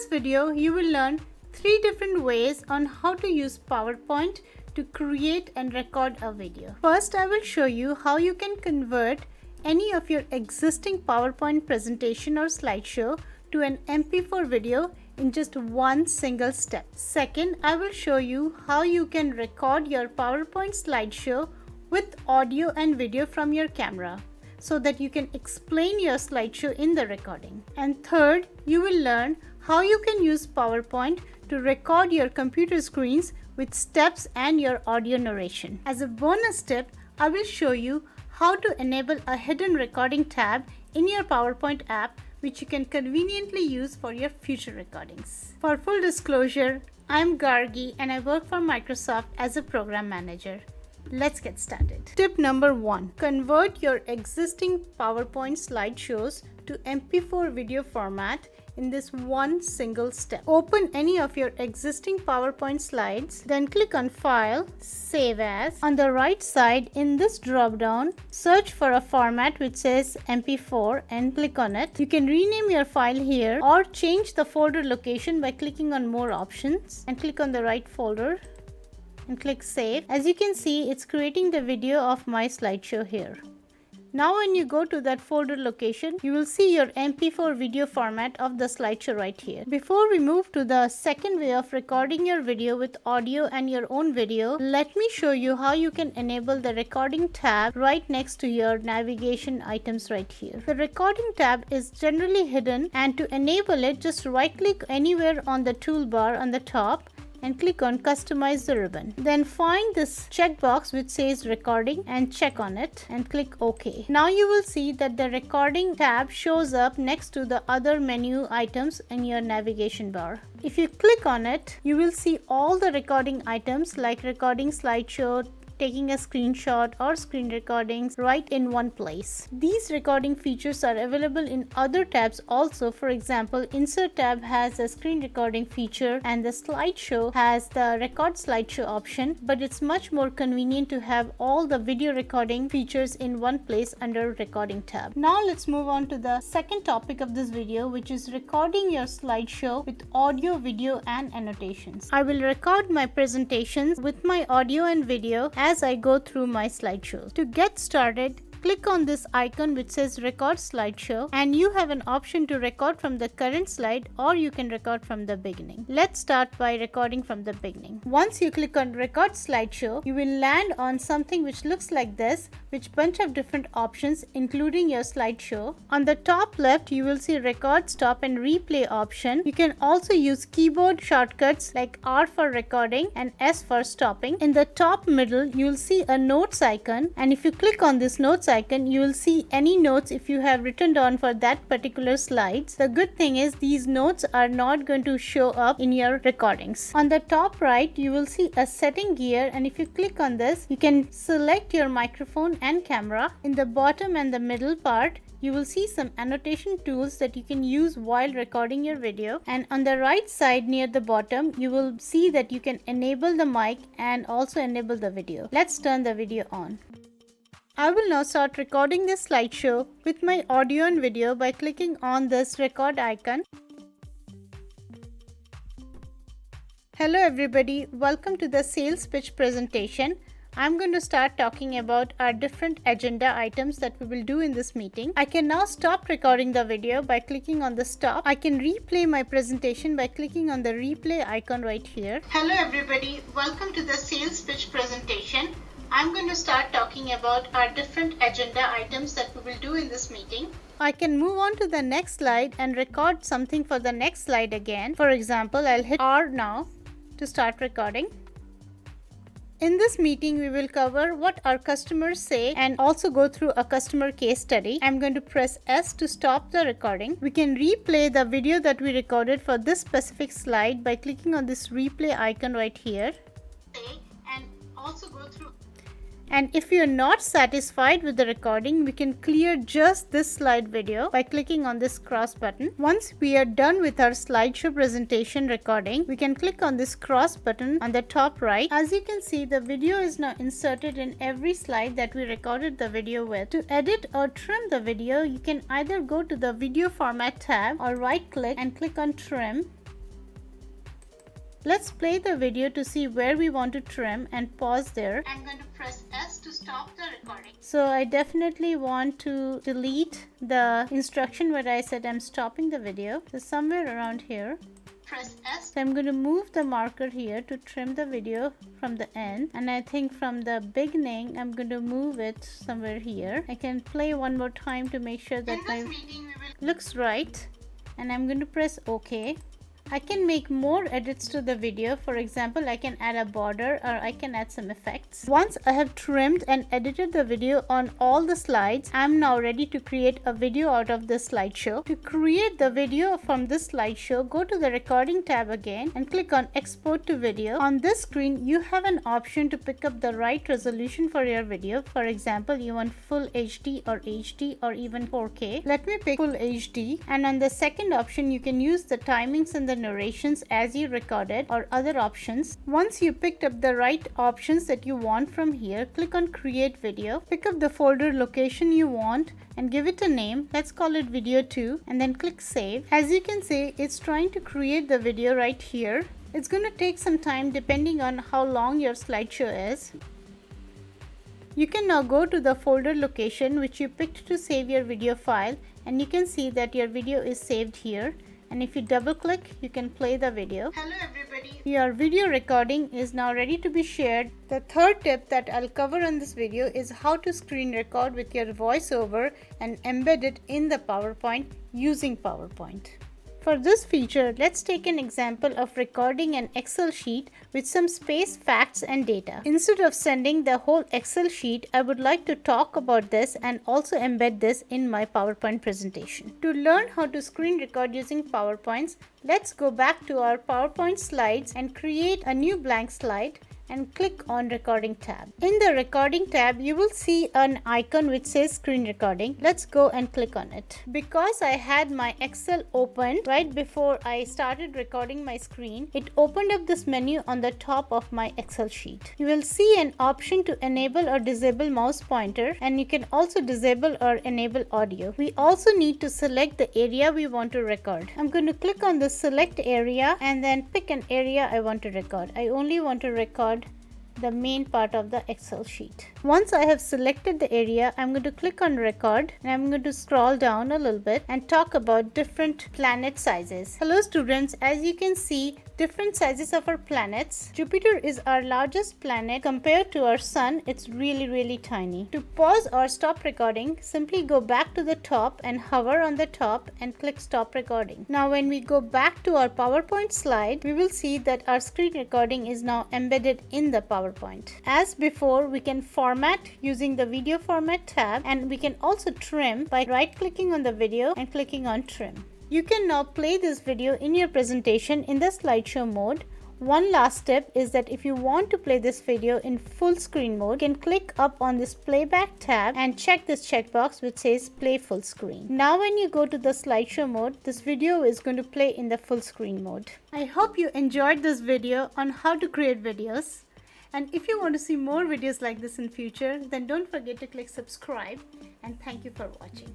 this video, you will learn 3 different ways on how to use PowerPoint to create and record a video. First, I will show you how you can convert any of your existing PowerPoint presentation or slideshow to an MP4 video in just one single step. Second, I will show you how you can record your PowerPoint slideshow with audio and video from your camera, so that you can explain your slideshow in the recording. And third, you will learn how you can use PowerPoint to record your computer screens with steps and your audio narration. As a bonus tip, I will show you how to enable a hidden recording tab in your PowerPoint app, which you can conveniently use for your future recordings. For full disclosure, I'm Gargi and I work for Microsoft as a program manager. Let's get started. Tip number 1. Convert your existing PowerPoint slideshows to MP4 video format in this one single step. Open any of your existing PowerPoint slides, then click on File, Save As. On the right side in this drop-down, search for a format which says MP4 and click on it. You can rename your file here or change the folder location by clicking on More Options and click on the right folder and click Save. As you can see, it's creating the video of my slideshow here. Now when you go to that folder location, you will see your MP4 video format of the slideshow right here. Before we move to the second way of recording your video with audio and your own video, let me show you how you can enable the recording tab right next to your navigation items right here. The recording tab is generally hidden, and to enable it, just right click anywhere on the toolbar on the top and click on Customize the ribbon. Then find this checkbox which says Recording and check on it and click OK. Now you will see that the Recording tab shows up next to the other menu items in your navigation bar. If you click on it, you will see all the recording items like recording slideshow, taking a screenshot or screen recordings right in one place. These recording features are available in other tabs also. For example, Insert tab has a screen recording feature and the slideshow has the record slideshow option, but it's much more convenient to have all the video recording features in one place under recording tab. Now let's move on to the second topic of this video, which is recording your slideshow with audio, video and annotations. I will record my presentations with my audio and video as I go through my slideshows. To get started, click on this icon which says Record Slideshow, and you have an option to record from the current slide or you can record from the beginning. Let's start by recording from the beginning. Once you click on Record Slideshow, you will land on something which looks like this, which bunch of different options including your slideshow. On the top left, you will see Record, Stop and Replay option. You can also use keyboard shortcuts like R for recording and S for stopping. In the top middle, you will see a notes icon, and if you click on this notes icon, you will see any notes if you have written down for that particular slides. The good thing is these notes are not going to show up in your recordings. On the top right, you will see a setting gear, and if you click on this, you can select your microphone and camera. In the bottom and the middle part, you will see some annotation tools that you can use while recording your video. And on the right side near the bottom, you will see that you can enable the mic and also enable the video. Let's turn the video on. I will now start recording this slideshow with my audio and video by clicking on this record icon. Hello everybody, welcome to the sales pitch presentation. I'm going to start talking about our different agenda items that we will do in this meeting. I can now stop recording the video by clicking on the stop. I can replay my presentation by clicking on the replay icon right here. Hello everybody, welcome to the sales pitch presentation. I'm going to start talking about our different agenda items that we will do in this meeting. I can move on to the next slide and record something for the next slide again. For example, I'll hit R now to start recording. In this meeting, we will cover what our customers say and also go through a customer case study. I'm going to press S to stop the recording. We can replay the video that we recorded for this specific slide by clicking on this replay icon right here. And also go through. And if you're not satisfied with the recording, we can clear just this slide video by clicking on this cross button. Once we are done with our slideshow presentation recording, we can click on this cross button on the top right. As you can see, the video is now inserted in every slide that we recorded the video with. To edit or trim the video, you can either go to the video format tab or right click and click on trim. Let's play the video to see where we want to trim and pause there. I'm going to press S to stop the recording. So I definitely want to delete the instruction where I said I'm stopping the video. So somewhere around here. Press S. So I'm going to move the marker here to trim the video from the end, and I think from the beginning I'm going to move it somewhere here. I can play one more time to make sure that my looks right, and I'm going to press OK. I can make more edits to the video. For example, I can add a border or I can add some effects. Once I have trimmed and edited the video on all the slides, I'm now ready to create a video out of this slideshow. To create the video from this slideshow, go to the recording tab again and click on export to video. On this screen, you have an option to pick up the right resolution for your video. For example, you want full HD or even 4K. Let me pick full HD, and on the second option, you can use the timings and the narrations as you recorded or other options. Once you picked up the right options that you want from here, click on create video, pick up the folder location you want and give it a name. Let's call it video 2 and then click save. As you can see, it's trying to create the video right here. It's going to take some time depending on how long your slideshow is. You can now go to the folder location which you picked to save your video file, and you can see that your video is saved here. And if you double click, you can play the video. Hello everybody. Your video recording is now ready to be shared. The third tip that I'll cover in this video is how to screen record with your voiceover and embed it in the PowerPoint using PowerPoint. For this feature, let's take an example of recording an Excel sheet with some space, facts and data. Instead of sending the whole Excel sheet, I would like to talk about this and also embed this in my PowerPoint presentation. To learn how to screen record using PowerPoints, let's go back to our PowerPoint slides and create a new blank slide and click on recording tab. In the recording tab, you will see an icon which says screen recording. Let's go and click on it. Because I had my Excel open right before I started recording my screen, it opened up this menu on the top of my Excel sheet. You will see an option to enable or disable mouse pointer, and you can also disable or enable audio. We also need to select the area we want to record. I'm going to click on the select area and then pick an area I want to record. I only want to record the main part of the Excel sheet. Once I have selected the area, I'm going to click on record and I'm going to scroll down a little bit and talk about different planet sizes. Hello students, as you can see, different sizes of our planets. Jupiter is our largest planet. Compared to our sun, it's really tiny. To pause or stop recording, simply go back to the top and hover on the top and click stop recording. Now when we go back to our PowerPoint slide, we will see that our screen recording is now embedded in the PowerPoint. As before, we can format using the video format tab, and we can also trim by right clicking on the video and clicking on trim. You can now play this video in your presentation in the slideshow mode. One last tip is that if you want to play this video in full screen mode, you can click up on this playback tab and check this checkbox which says play full screen. Now when you go to the slideshow mode, this video is going to play in the full screen mode. I hope you enjoyed this video on how to create videos. And if you want to see more videos like this in future, then don't forget to click subscribe, and thank you for watching.